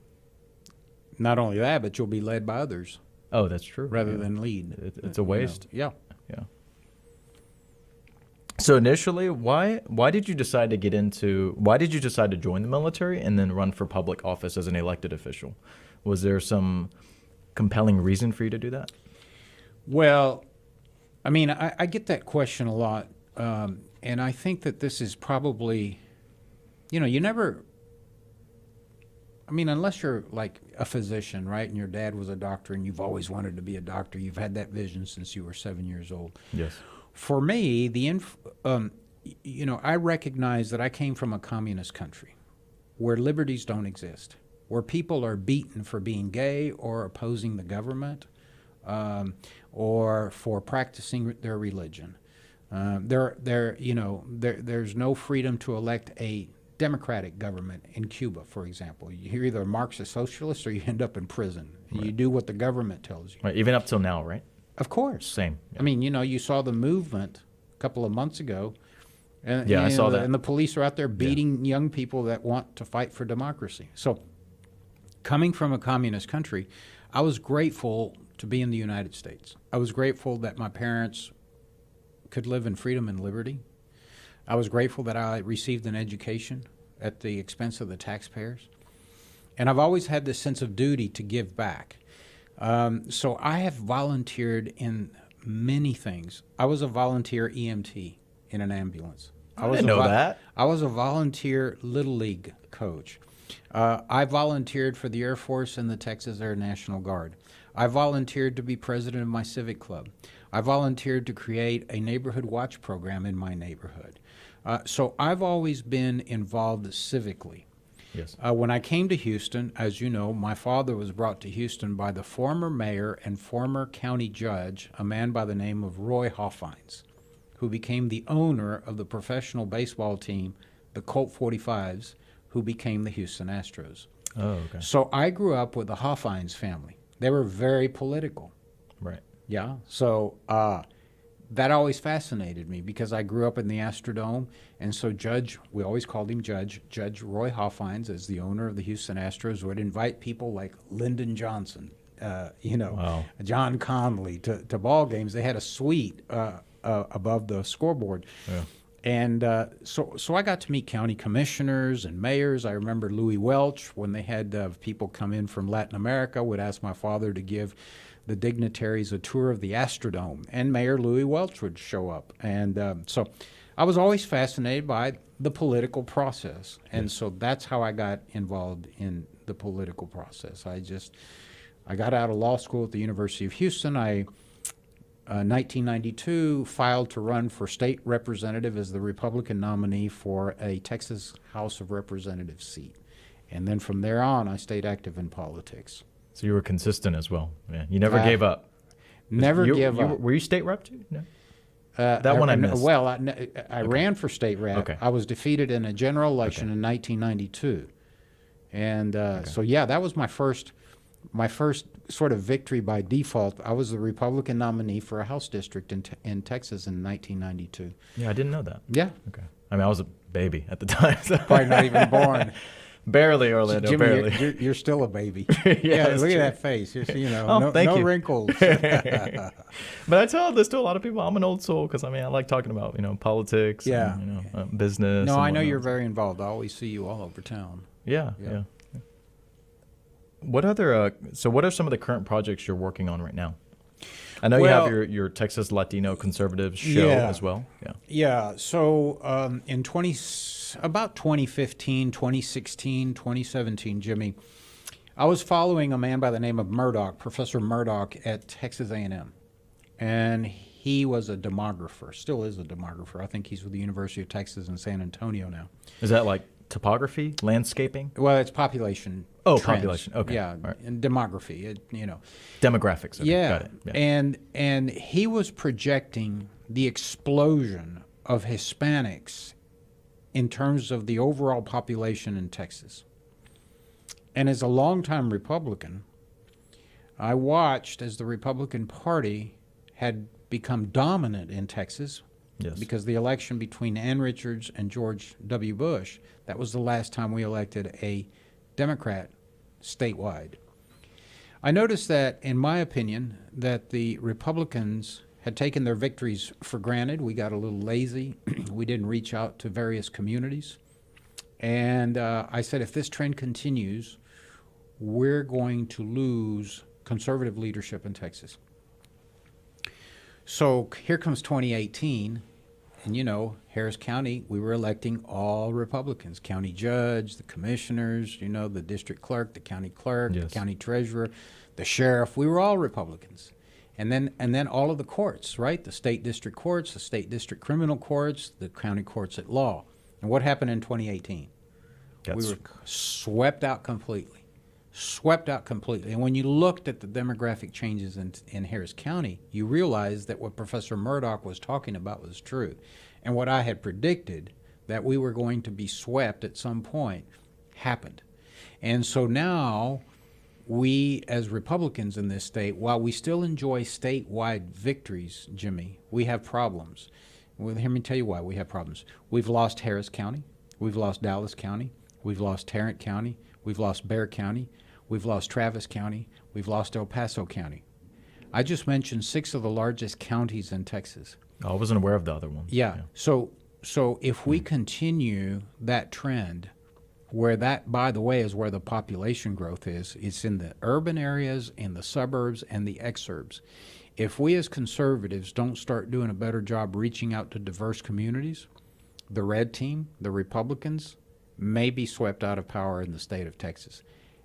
Not only that, but you'll be led by others Oh, that's true. rather Yeah. than lead. It's a waste. Yeah. Yeah. So initially, why did you decide to join the military and then run for public office as an elected official? Was there some compelling reason for you to do that? Well, I mean, I get that question a lot, and I think that this is probably, you never, I mean, unless you're like a physician, right, and your dad was a doctor and you've always wanted to be a doctor, you've had that vision since you were 7 years old. Yes. For me, I recognize that I came from a communist country where liberties don't exist, where people are beaten for being gay or opposing the government, or for practicing their religion. There's no freedom to elect a democratic government in Cuba, for example. You're either a Marxist socialist or you end up in prison. Right. You do what the government tells you. Right. Even up till now, right? Of course. Same. Yeah. I mean, you saw the movement a couple of months ago. And, I saw that. And the police are out there beating young people that want to fight for democracy. So, coming from a communist country, I was grateful to be in the United States. I was grateful that my parents could live in freedom and liberty. I was grateful that I received an education at the expense of the taxpayers. And I've always had this sense of duty to give back. So I have volunteered in many things. I was a volunteer EMT in an ambulance. I didn't know that. I was a volunteer Little League coach. I volunteered for the Air Force and the Texas Air National Guard. I volunteered to be president of my civic club. I volunteered to create a neighborhood watch program in my neighborhood. So I've always been involved civically. Yes. When I came to Houston, as you know, my father was brought to Houston by the former mayor and former county judge, a man by the name of Roy Hoffines, who became the owner of the professional baseball team, the Colt 45s, who became the Houston Astros. Oh, okay. So I grew up with the Hoffines family. They were very political. Right. Yeah. So that always fascinated me because I grew up in the Astrodome. And so we always called him Judge Roy Hoffines, as the owner of the Houston Astros, would invite people like Lyndon Johnson, Wow. John Conley to ball games. They had a suite above the scoreboard. Yeah. And so I got to meet county commissioners and mayors. I remember Louis Welch, when they had people come in from Latin America, would ask my father to give the dignitaries a tour of the Astrodome, and Mayor Louis Welch would show up. And so I was always fascinated by the political process. And so that's how I got involved in the political process. I got out of law school at the University of Houston. 1992, filed to run for state representative as the Republican nominee for a Texas House of Representatives seat. And then from there on, I stayed active in politics. So you were consistent as well. Yeah. You never gave up. Never give up. Were you state rep too? No. That one I missed. Well, I ran for state rep. Okay. I was defeated in a general election in 1992. And so, yeah, that was my first sort of victory by default. I was the Republican nominee for a House district in Texas in 1992. Yeah, I didn't know that. Yeah. Okay. I mean, I was a baby at the time. So. Probably not even born. Barely, Orlando, Jimmy, barely. You're still a baby. Yeah, look true. at that face. Thank no you. wrinkles. But I tell this to a lot of people. I'm an old soul because, I mean, I like talking about, politics Yeah. and, business. No, and I know whatnot. you're very involved. I always see you all over town. Yeah. What other, what are some of the current projects you're working on right now? I know you have your Texas Latino Conservatives show as well. Yeah. Yeah. So in about 2015, 2016, 2017, Jimmy, I was following a man by the name of Murdoch, Professor Murdoch at Texas A&M. And he was a demographer, still is a demographer. I think he's with the University of Texas in San Antonio now. Is that like topography, landscaping? Well, it's population. Oh, trends. population. Okay. Yeah, All right. and demography, Demographics. Okay. Yeah. Got it. Yeah. And he was projecting the explosion of Hispanics in terms of the overall population in Texas. And as a longtime Republican, I watched as the Republican Party had become dominant in Texas. Yes. Because the election between Ann Richards and George W. Bush, that was the last time we elected a Democrat statewide. I noticed that, in my opinion, that the Republicans had taken their victories for granted. We got a little lazy. We didn't reach out to various communities. And I said, if this trend continues, we're going to lose conservative leadership in Texas. So here comes 2018, and Harris County, we were electing all Republicans, county judge, the commissioners, the district clerk, the county clerk, Yes. the county treasurer, the sheriff, we were all Republicans. And then all of the courts, right? The state district courts, the state district criminal courts, the county courts at law. And what happened in 2018? We were swept out completely. And when you looked at the demographic changes in Harris County, you realized that what Professor Murdoch was talking about was true. And what I had predicted, that we were going to be swept at some point, happened. And so now, we as Republicans in this state, while we still enjoy statewide victories, Jimmy, we have problems. Well, let me tell you why we have problems. We've lost Harris County. We've lost Dallas County. We've lost Tarrant County. We've lost Bexar County. We've lost Travis County. We've lost El Paso County. I just mentioned 6 of the largest counties in Texas. I wasn't aware of the other one. Yeah. So if we continue that trend, where that, by the way, is where the population growth is, it's in the urban areas, in the suburbs, and the exurbs. If we as conservatives don't start doing a better job reaching out to diverse communities, the red team, the Republicans, may be swept out of power in the state of Texas.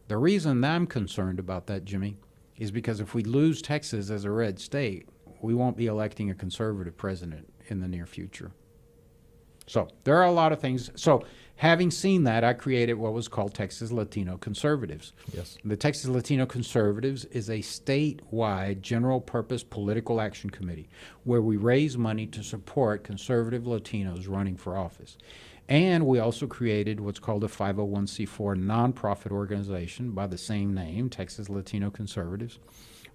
The reason I'm concerned about that, Jimmy, is because if we lose Texas as a red state, we won't be electing a conservative president in the near future. So there are a lot of things. So having seen that, I created what was called Texas Latino Conservatives. Yes. The Texas Latino Conservatives is a statewide general purpose political action committee where we raise money to support conservative Latinos running for office. And we also created what's called a 501c4 nonprofit organization by the same name, Texas Latino Conservatives,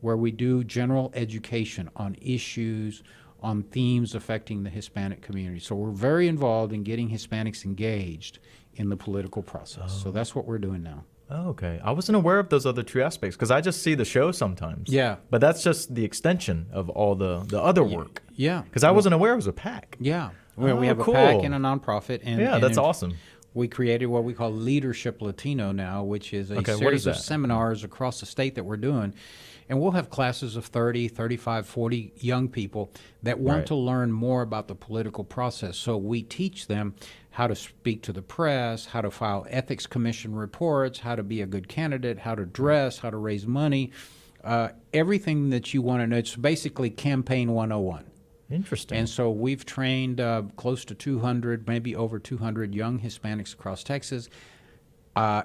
where we do general education on issues, on themes affecting the Hispanic community. So we're very involved in getting Hispanics engaged in the political process. So that's what we're doing now. Oh, okay. I wasn't aware of those other two aspects because I just see the show sometimes. Yeah. But that's just the extension of all the other work. Yeah. Because I wasn't aware it was a PAC. Yeah. Well, we have cool. a PAC and a nonprofit. And, Yeah, and that's awesome. We created what we call Leadership Latino now, which is a Okay, what series is of that? seminars across the state that we're doing. And we'll have classes of 30, 35, 40 young people that want Right. to learn more about the political process. So we teach them how to speak to the press, how to file ethics commission reports, how to be a good candidate, how to dress, how to raise money, everything that you want to know. It's basically Campaign 101. Interesting. And so we've trained close to 200, maybe over 200 young Hispanics across Texas.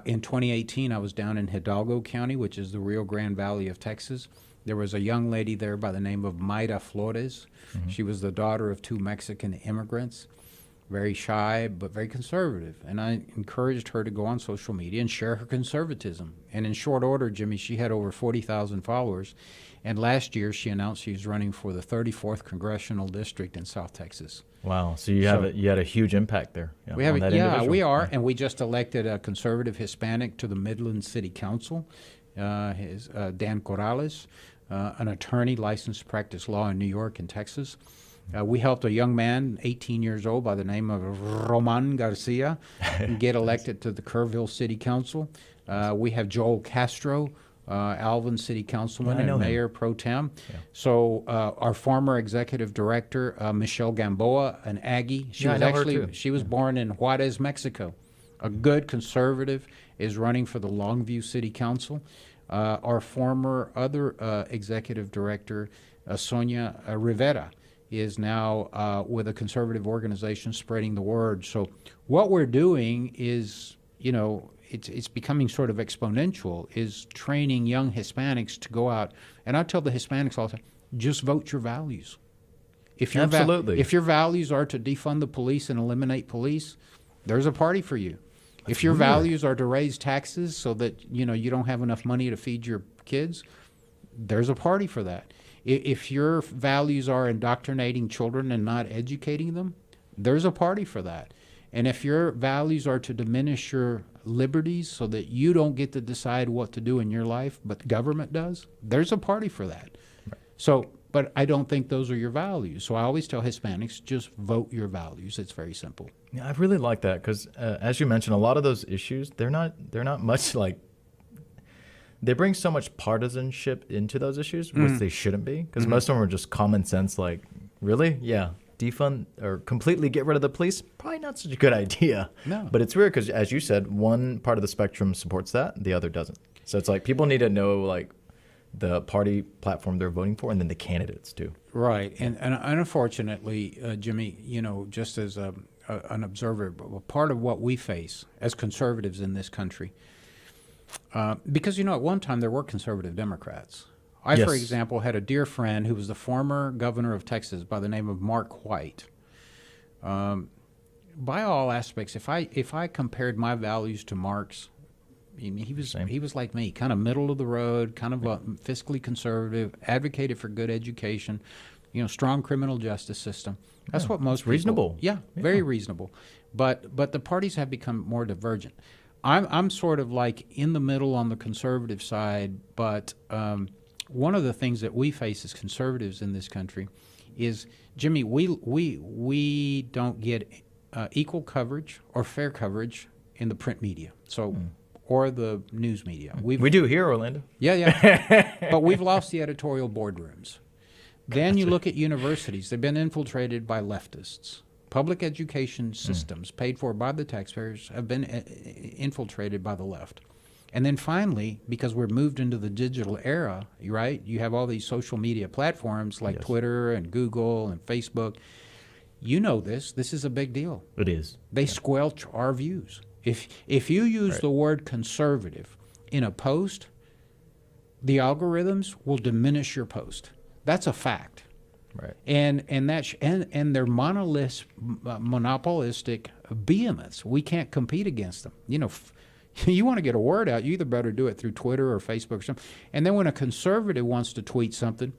In 2018, I was down in Hidalgo County, which is the Rio Grande Valley of Texas. There was a young lady there by the name of Mayra Flores. Mm-hmm. She was the daughter of 2 Mexican immigrants, very shy but very conservative. And I encouraged her to go on social media and share her conservatism. And in short order, Jimmy, she had over 40,000 followers. And last year, she announced she was running for the 34th Congressional District in South Texas. Wow. So you had a huge impact there. We have, on that yeah, individual. we are, Yeah. and we just elected a conservative Hispanic to the Midland City Council. Dan Corrales, an attorney licensed to practice law in New York and Texas. We helped a young man, 18 years old, by the name of Roman Garcia, get elected to the Kerrville City Council. We have Joel Castro, Alvin City Councilman Yeah, I know and him. Mayor Pro Tem. Yeah. So our former executive director, Michelle Gamboa, an Aggie, she Yeah, I was know her actually too. she was born in Juarez, Mexico. A good conservative is running for the Longview City Council. Our former other executive director, Sonia Rivera, is now with a conservative organization spreading the word. So what we're doing is, you know, it's becoming sort of exponential, is training young Hispanics to go out. And I tell the Hispanics all the time, just vote your values. If your Absolutely. if your values are to defund the police and eliminate police, there's a party for you. If your values are to raise taxes so that, you know, you don't have enough money to feed your kids, there's a party for that. If your values are indoctrinating children and not educating them, there's a party for that. And if your values are to diminish your liberties so that you don't get to decide what to do in your life, but government does, there's a party for that. Right. So, but I don't think those are your values. So I always tell Hispanics, just vote your values. It's very simple. Yeah, I really like that because, as you mentioned, a lot of those issues they're not much like. They bring so much partisanship into those issues, which they shouldn't be, because most of them are just common sense. Like, really, yeah, defund or completely get rid of the police, probably not such a good idea. No. But it's weird because, as you said, one part of the spectrum supports that, the other doesn't. So it's like people need to know like the party platform they're voting for, and then the candidates too. Right, and unfortunately, Jimmy, you know, just as an observer, part of what we face as conservatives in this country, because, you know, at one time there were conservative Democrats. I, for Yes. example, had a dear friend who was the former governor of Texas by the name of Mark White. By all aspects, if I compared my values to Mark's, I mean, he was like me, kind of middle of the road, kind of fiscally conservative, advocated for good education, you know, strong criminal justice system. That's what most people, reasonable. Yeah, very reasonable. But the parties have become more divergent. I'm sort of like in the middle on the conservative side, but one of the things that we face as conservatives in this country is, Jimmy, we don't get equal coverage or fair coverage in the print media. So. Or the news media. We do here, Orlando. Yeah. But we've lost the editorial boardrooms. Then you look at universities. They've been infiltrated by leftists. Public education systems paid for by the taxpayers have been infiltrated by the left. And then finally, because we're moved into the digital era, right? You have all these social media platforms like Twitter and Google and Facebook. You know this. This is a big deal. It is. They squelch our views. If you use the word conservative in a post, the algorithms will diminish your post. That's a fact. Right. And they're monopolistic behemoths. We can't compete against them. You know, you want to get a word out, you either better do it through Twitter or Facebook or something. And then when a conservative wants to tweet something,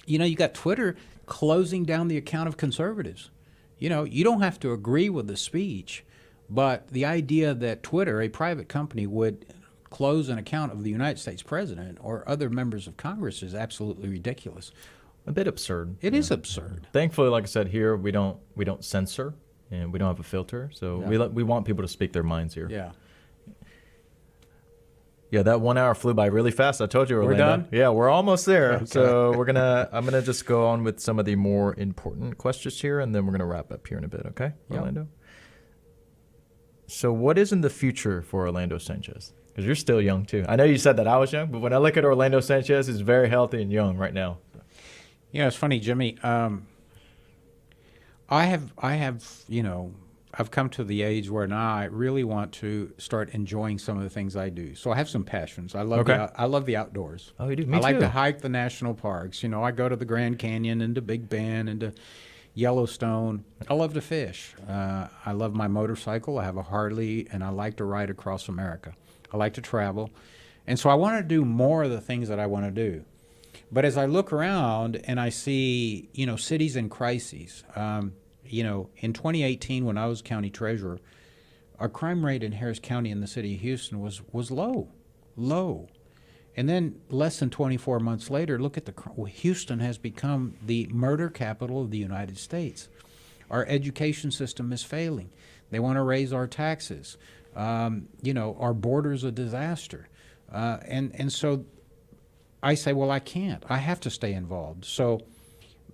you know, you got Twitter closing down the account of conservatives. You know, you don't have to agree with the speech, but the idea that Twitter, a private company, would close an account of the United States president or other members of Congress is absolutely ridiculous. A bit absurd. It is absurd. Thankfully, like I said, here we don't censor and we don't have a filter, so we want people to speak their minds here. Yeah. Yeah, that 1 hour flew by really fast. I told you, Orlando. We're done? Yeah, we're almost there. Okay. So I'm gonna just go on with some of the more important questions here, and then we're gonna wrap up here in a bit. Okay, Orlando. So, what is in the future for Orlando Sanchez? Because you're still young too. I know you said that I was young, but when I look at Orlando Sanchez, he's very healthy and young right now. Yeah, it's funny, Jimmy. I have, you know, I've come to the age where now I really want to start enjoying some of the things I do. So I have some passions. I love I love the outdoors. Oh, you do? Me I like too. to hike the national parks. You know, I go to the Grand Canyon and to Big Bend and to Yellowstone. I love to fish. I love my motorcycle. I have a Harley, and I like to ride across America. I like to travel. And so I want to do more of the things that I want to do. But as I look around and I see, you know, cities in crises, you know, in 2018 when I was county treasurer, our crime rate in Harris County in the city of Houston was low. And then less than 24 months later, look at Houston has become the murder capital of the United States. Our education system is failing. They want to raise our taxes. You know, our border's a disaster. And so I say, well, I can't. I have to stay involved. So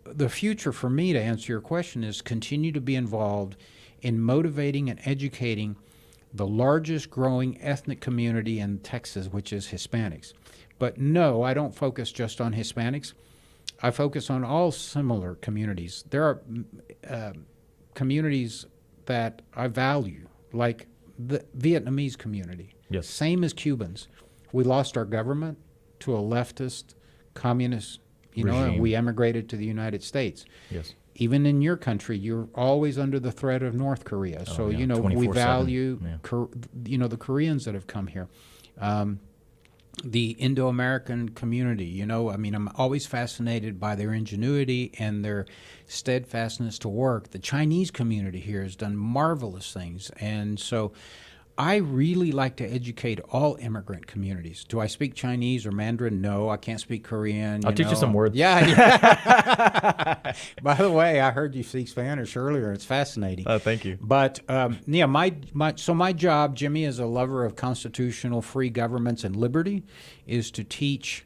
the future for me, to answer your question, is continue to be involved in motivating and educating the largest growing ethnic community in Texas, which is Hispanics. But no, I don't focus just on Hispanics. I focus on all similar communities. There are communities that I value, like the Vietnamese community. Yes. Same as Cubans. We lost our government to a leftist, communist, you know, and we emigrated to the United States. Yes. Even in your country, you're always under the threat of North Korea. So, you know, we 24/7. value, you know, the Koreans that have come here. The Indo-American community, you know, I mean, I'm always fascinated by their ingenuity and their steadfastness to work. The Chinese community here has done marvelous things. And so I really like to educate all immigrant communities. Do I speak Chinese or Mandarin? No, I can't speak Korean. I'll teach you some words. Yeah. By the way, I heard you speak Spanish earlier. It's fascinating. Thank you. But yeah, my job, Jimmy, as a lover of constitutional free governments and liberty, is to teach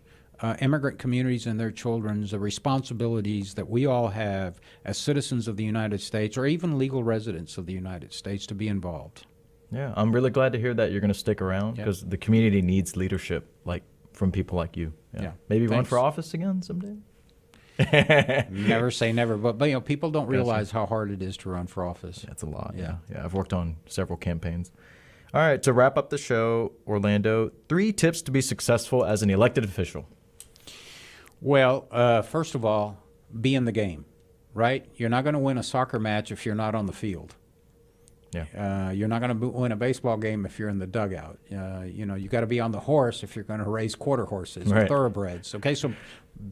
immigrant communities and their children the responsibilities that we all have as citizens of the United States, or even legal residents of the United States, to be involved. Yeah, I'm really glad to hear that you're going to stick around, because the community needs leadership, like from people like you. Yeah. Maybe run for office again someday. Never say never, but you know, people don't realize how hard it is to run for office. That's a lot. Yeah, I've worked on several campaigns. All right, to wrap up the show, Orlando, 3 tips to be successful as an elected official. Well, first of all, be in the game, right? You're not going to win a soccer match if you're not on the field. Yeah. You're not going to win a baseball game if you're in the dugout. You know, you got to be on the horse if you're going to raise quarter horses or thoroughbreds. Okay, so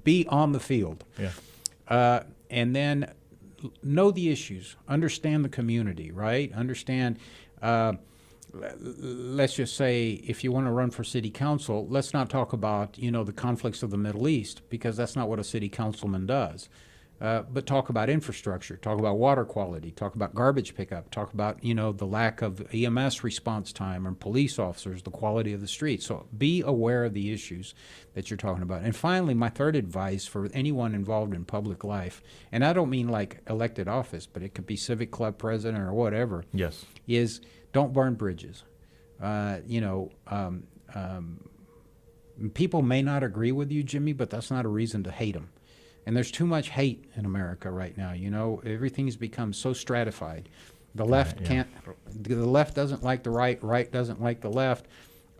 be on the field. Yeah. And then know the issues. Understand the community, right? Understand. Let's just say if you want to run for city council, let's not talk about, you know, the conflicts of the Middle East, because that's not what a city councilman does. but talk about infrastructure, talk about water quality, talk about garbage pickup, talk about, the lack of EMS response time and police officers, the quality of the streets. So be aware of the issues that you're talking about. And finally, my third advice for anyone involved in public life, and I don't mean like elected office, but it could be civic club president or whatever, Yes. is don't burn bridges. People may not agree with you, Jimmy, but that's not a reason to hate them. And there's too much hate in America right now. Everything's become so stratified. The left the left doesn't like the right, right doesn't like the left.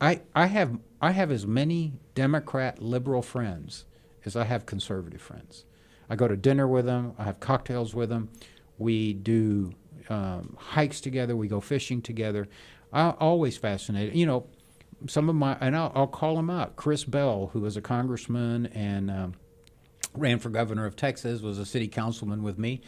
I have as many Democrat liberal friends as I have conservative friends. I go to dinner with them. I have cocktails with them. We do hikes together. We go fishing together. I'm always fascinated. Some of and I'll call them out. Chris Bell, who was a congressman and ran for governor of Texas, was a city councilman with me.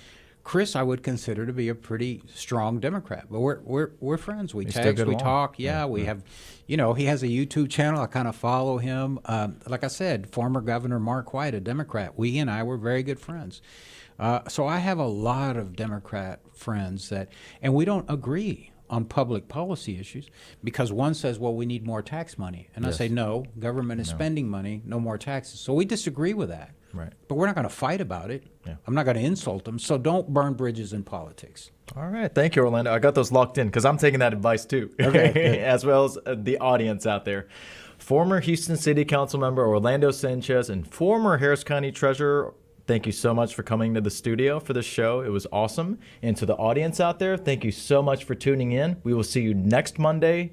Chris, I would consider to be a pretty strong Democrat, but we're friends. We text, we talk. Yeah, we have, he has a YouTube channel. I kind of follow him. Like I said, former Governor Mark White, a Democrat. He and I were very good friends. So I have a lot of Democrat friends and we don't agree on public policy issues because one says, well, we need more tax money. And I say, no, government is spending money, no more taxes. So we disagree with that. Right. But we're not going to fight about it. Yeah. I'm not going to insult them. So don't burn bridges in politics. All right. Thank you, Orlando. I got those locked in because I'm taking that advice too, as well as the audience out there. Former Houston City Council member Orlando Sanchez and former Harris County Treasurer, thank you so much for coming to the studio for this show. It was awesome. And to the audience out there, thank you so much for tuning in. We will see you next Monday,